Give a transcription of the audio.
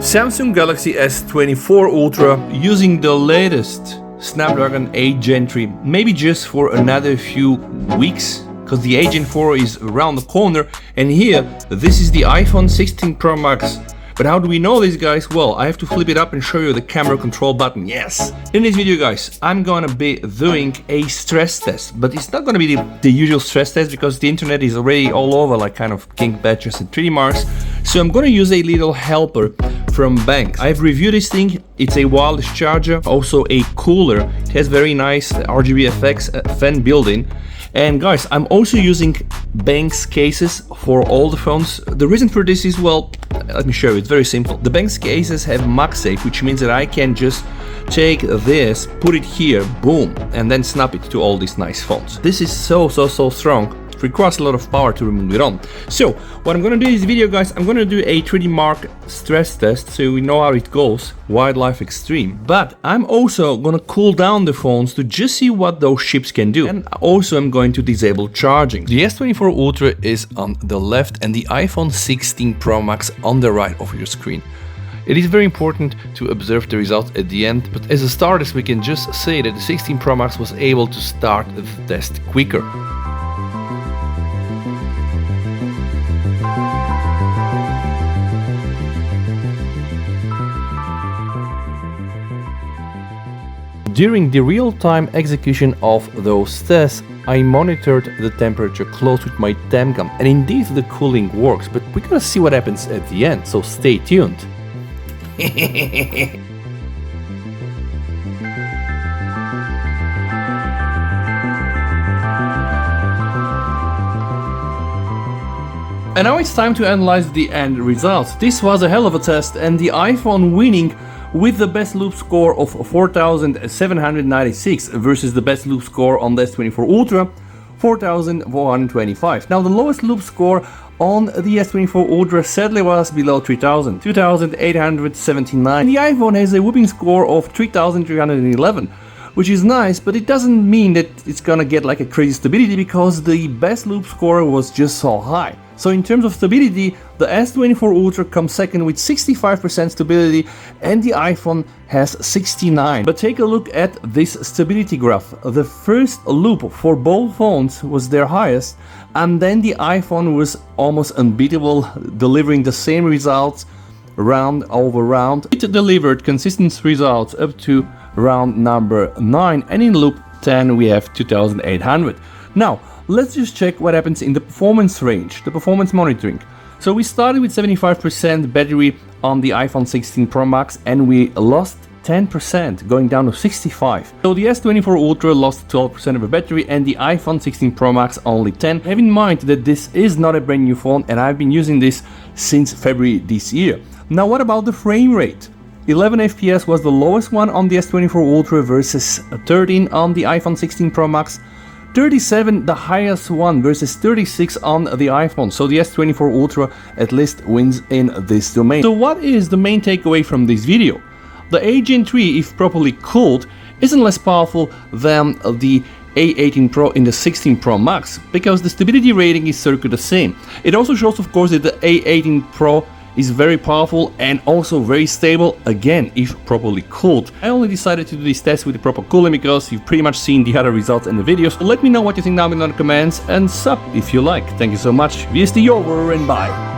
Samsung Galaxy S24 Ultra using the latest Snapdragon 8 Gen 3, maybe just for another few weeks, because the 8 Gen 4 is around the corner. And here, this is the iPhone 16 Pro Max. But how do we know this, guys? Well, I have to flip it up and show you the camera control button. Yes! In this video, guys, I'm gonna be doing a stress test, but it's not gonna be the usual stress test because the internet is already all over like kind of king badges and 3D marks. So I'm gonna use a little helper from Banks. I've reviewed this thing. It's a wireless charger, also a cooler. It has very nice RGB effects, fan built-in. And guys, I'm also using Banks cases for all the phones. The reason for this is, well, let me show you, it's very simple. The Banks cases have MagSafe, which means that I can just take this, put it here, boom, and then snap it to all these nice phones. This is so strong. It requires a lot of power to remove it on. So what I'm gonna do in this video, guys, I'm gonna do a 3D Mark stress test so we know how it goes, Wildlife Extreme. But I'm also gonna cool down the phones to just see what those chips can do. And also I'm going to disable charging. The S24 Ultra is on the left and the iPhone 16 Pro Max on the right of your screen. It is very important to observe the results at the end, but as a starters we can just say that the 16 Pro Max was able to start the test quicker. During the real-time execution of those tests, I monitored the temperature close with my temp gun, and indeed the cooling works, but we're gonna see what happens at the end, so stay tuned. And now it's time to analyze the end results. This was a hell of a test, and the iPhone winning with the best loop score of 4,796 versus the best loop score on the S24 Ultra, 4,425. Now the lowest loop score on the S24 Ultra sadly was below 3,000, 2,879. The iPhone has a whooping score of 3,311, which is nice, but it doesn't mean that it's gonna get like a crazy stability because the best loop score was just so high. So in terms of stability, the S24 Ultra comes second with 65% stability and the iPhone has 69. But take a look at this stability graph. The first loop for both phones was their highest, and then the iPhone was almost unbeatable, delivering the same results round over round. It delivered consistent results up to round number 9, and in loop 10 we have 2,800. Now, let's just check what happens in the performance range, the performance monitoring. So we started with 75% battery on the iPhone 16 Pro Max and we lost 10%, going down to 65. So the S24 Ultra lost 12% of the battery and the iPhone 16 Pro Max only 10. Have in mind that this is not a brand new phone and I've been using this since February this year. Now what about the frame rate? 11 FPS was the lowest one on the S24 Ultra versus 13 on the iPhone 16 Pro Max. 37 the highest one versus 36 on the iPhone, so the S24 Ultra at least wins in this domain. So what is the main takeaway from this video? The 8 Gen 3, if properly cooled, isn't less powerful than the A18 Pro in the 16 Pro Max, because the stability rating is circa the same. It also shows, of course, that the A18 Pro is very powerful and also very stable, again, if properly cooled. I only decided to do this test with the proper cooling because you've pretty much seen the other results in the videos. So let me know what you think down below in the comments and sub if you like. Thank you so much. Wir ist die over and bye.